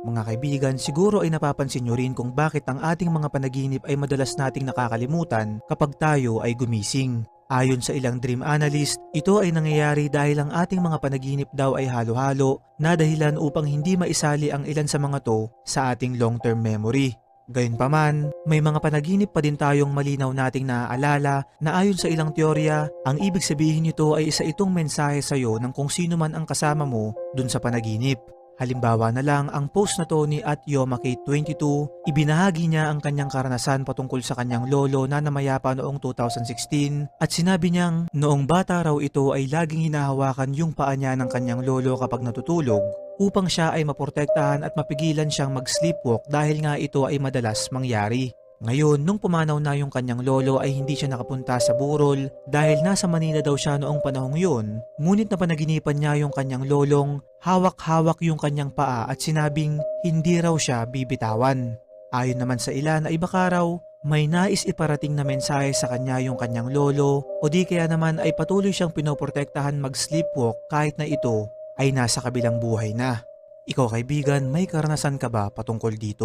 Mga kaibigan, siguro ay napapansin nyo rin kung bakit ang ating mga panaginip ay madalas nating nakakalimutan kapag tayo ay gumising. Ayon sa ilang dream analyst, ito ay nangyayari dahil ang ating mga panaginip daw ay halo-halo na dahilan upang hindi maisali ang ilan sa mga to sa ating long-term memory. Gayunpaman, may mga panaginip pa din tayong malinaw nating naaalala na ayon sa ilang teorya, ang ibig sabihin nito ay isa itong mensahe sa iyo ng kung sino man ang kasama mo dun sa panaginip. Halimbawa na lang ang post na to ni @yomakate22, ibinahagi niya ang kanyang karanasan patungkol sa kanyang lolo na namayapa noong 2016 at sinabi niyang noong bata raw ito ay laging hinahawakan yung paa niya ng kanyang lolo kapag natutulog upang siya ay maprotektahan at mapigilan siyang mag-sleepwalk dahil nga ito ay madalas mangyari. Ngayon, nung pumanaw na yung kanyang lolo ay hindi siya nakapunta sa burol dahil nasa Manila daw siya noong panahong yun, ngunit napanaginipan niya yung kanyang lolong hawak-hawak yung kanyang paa at sinabing hindi raw siya bibitawan. Ayon naman sa ilan ay baka raw may nais iparating na mensahe sa kanya yung kanyang lolo o di kaya naman ay patuloy siyang pinoprotektahan mag-sleepwalk kahit na ito ay nasa kabilang buhay na. Ikaw kaibigan, may karanasan ka ba patungkol dito?